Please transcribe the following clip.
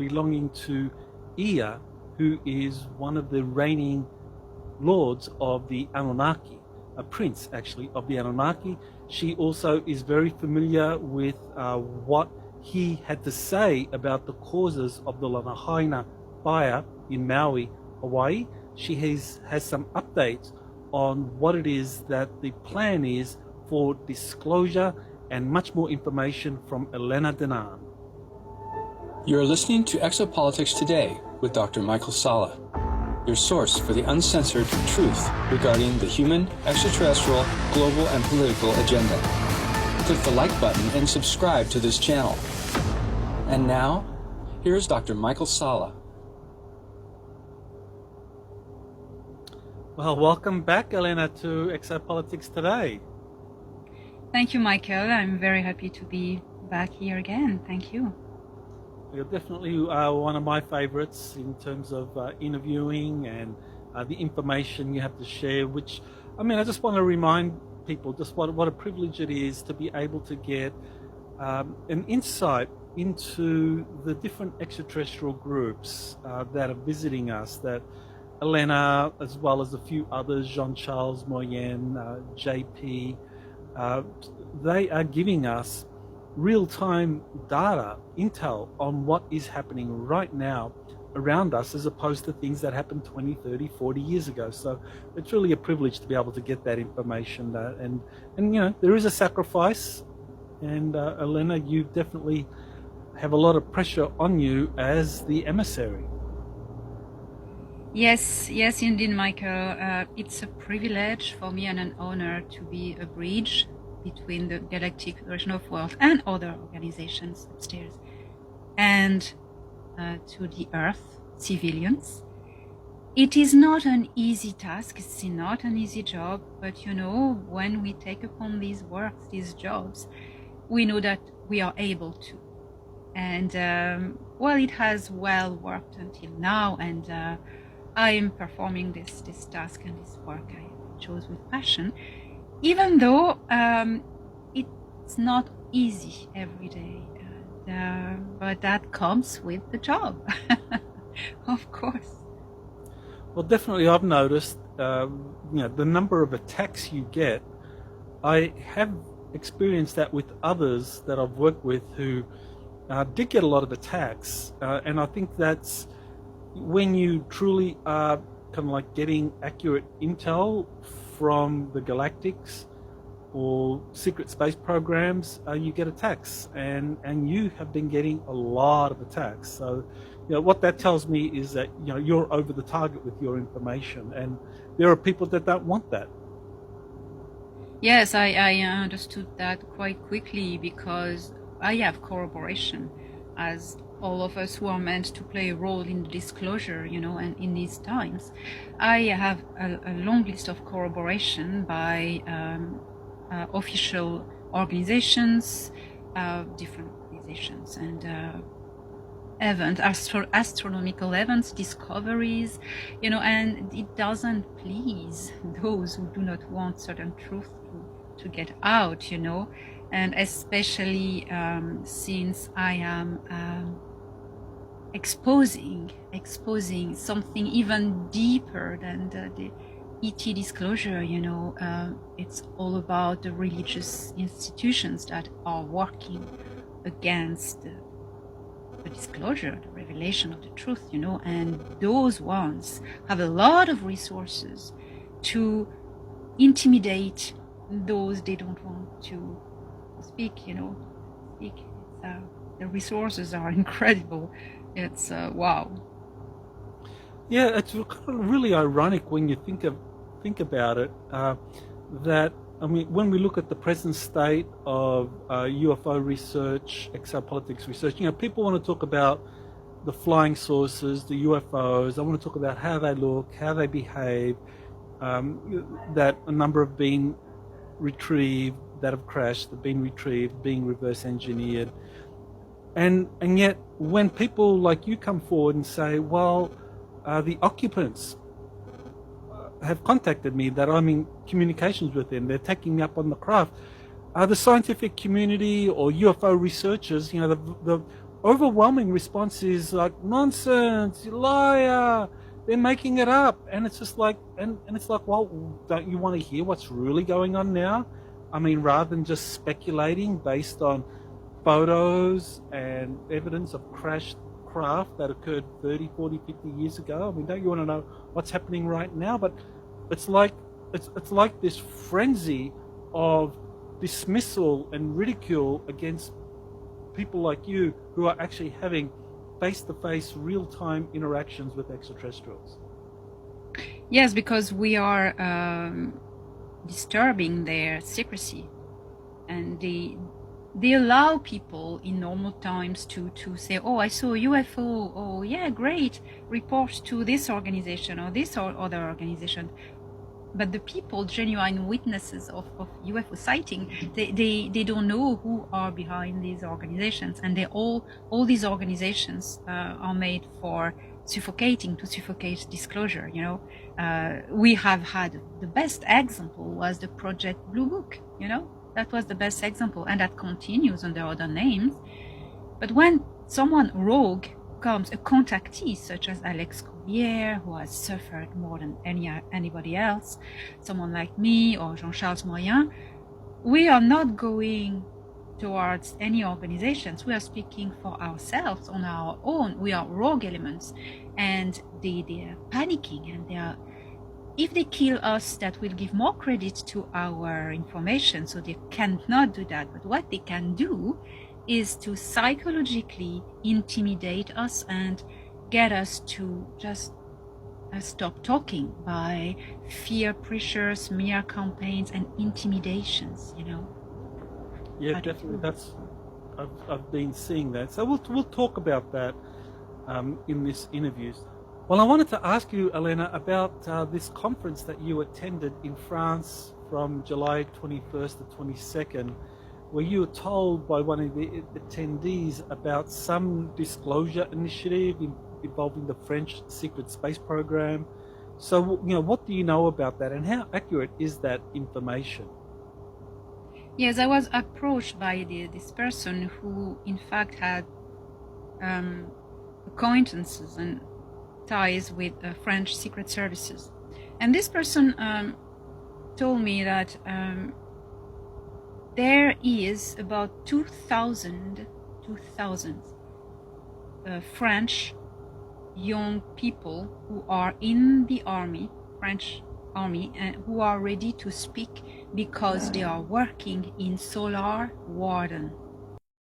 belonging to Ea, who is one of the reigning lords of the Anunnaki, a prince actually of the Anunnaki. She also is very familiar with what he had to say about the causes of the Lahaina fire in Maui, Hawaii. She has some updates on what it is that the plan is for disclosure, and much more information from Elena Daanan. You're listening to Exopolitics Today with Dr. Michael Salla, your source for the uncensored truth regarding the human, extraterrestrial, global, and political agenda. Click the like button and subscribe to this channel. And now, here's Dr. Michael Salla. Well, welcome back, Elena, to Exopolitics Today. Thank you, Michael. I'm very happy to be back here again. Thank you. You're definitely one of my favorites in terms of interviewing and the information you have to share, which, I mean, I just want to remind people just what a privilege it is to be able to get an insight into the different extraterrestrial groups that are visiting us, that Elena, as well as a few others, Jean-Charles Moyen, JP, they are giving us real-time data, intel on what is happening right now around us, as opposed to things that happened 20, 30, 40 years ago. So it's really a privilege to be able to get that information. And you know, there is a sacrifice, and Elena, you definitely have a lot of pressure on you as the emissary. Yes, indeed, Michael. It's a privilege for me and an honor to be a bridge between the Galactic Federation of Worlds and other organizations upstairs and to the Earth, civilians. It is not an easy task, it's not an easy job, but you know, when we take upon these works, these jobs, we know that we are able to. And well, it has well worked until now, and I am performing this task and this work I chose with passion, even though it's not easy every day, but that comes with the job, of course. Well, definitely, I've noticed, you know, the number of attacks you get. I have experienced that with others that I've worked with who did get a lot of attacks, and I think that's when you truly are kind of like getting accurate intel from the galactics or secret space programs, you get attacks, and you have been getting a lot of attacks. So, you know, what that tells me is that, you know, you're over the target with your information, and there are people that don't want that. Yes, I understood that quite quickly, because I have corroboration, as all of us who are meant to play a role in disclosure, you know, and in these times. I have a long list of corroboration by official organizations, different organizations, and astronomical events, discoveries, you know, and it doesn't please those who do not want certain truth to get out, you know, and especially since I am exposing something even deeper than the ET disclosure, you know. It's all about the religious institutions that are working against the disclosure, the revelation of the truth, you know, and those ones have a lot of resources to intimidate those they don't want to speak, you know. The resources are incredible. It's wow. Yeah, it's really ironic when you think about it, that, I mean, when we look at the present state of UFO research, exopolitics research, you know, people want to talk about the flying saucers, the UFOs. I want to talk about how they look, how they behave, that a number have been retrieved, that have crashed, have been retrieved, being reverse engineered. And yet, when people like you come forward and say, well, the occupants have contacted me, that I'm in communications with them, they're taking me up on the craft, the scientific community or UFO researchers, you know, overwhelming response is like, nonsense, you liar, they're making it up. And it's just like, and it's like, well, don't you want to hear what's really going on now? I mean, rather than just speculating based on photos and evidence of crashed craft that occurred 30, 40, 50 years ago. I mean, don't you want to know what's happening right now? But it's like this frenzy of dismissal and ridicule against people like you who are actually having face-to-face, real-time interactions with extraterrestrials. Yes, because we are disturbing their secrecy, and they allow people in normal times to say, oh, I saw a UFO, oh yeah, great, report to this organization or this or other organization. But the people, genuine witnesses of UFO sighting, they don't know who are behind these organizations, and all these organizations are made for to suffocate disclosure. You know, we have had the best example was the Project Blue Book. You know, that was the best example, and that continues under other names. But when someone rogue comes, a contactee such as Alex Collier, who has suffered more than anybody else, someone like me or Jean-Charles Moyen, we are not going towards any organizations. We are speaking for ourselves on our own. We are rogue elements, and they are panicking, and if they kill us, that will give more credit to our information, so they cannot do that. But what they can do is to psychologically intimidate us and get us to just stop talking by fear pressure, smear campaigns, and intimidations, you know. Yeah, definitely. I've been seeing that. So we'll talk about that in this interview. Well, I wanted to ask you, Elena, about this conference that you attended in France from July 21st to 22nd, where you were told by one of the attendees about some disclosure initiative involving the French secret space program. So, you know, what do you know about that, and how accurate is that information? Yes, I was approached by this person who, in fact, had acquaintances and ties with French secret services. And this person told me that there is about 2,000 French young people who are in the army, French army, and who are ready to speak because they are working in solar warden.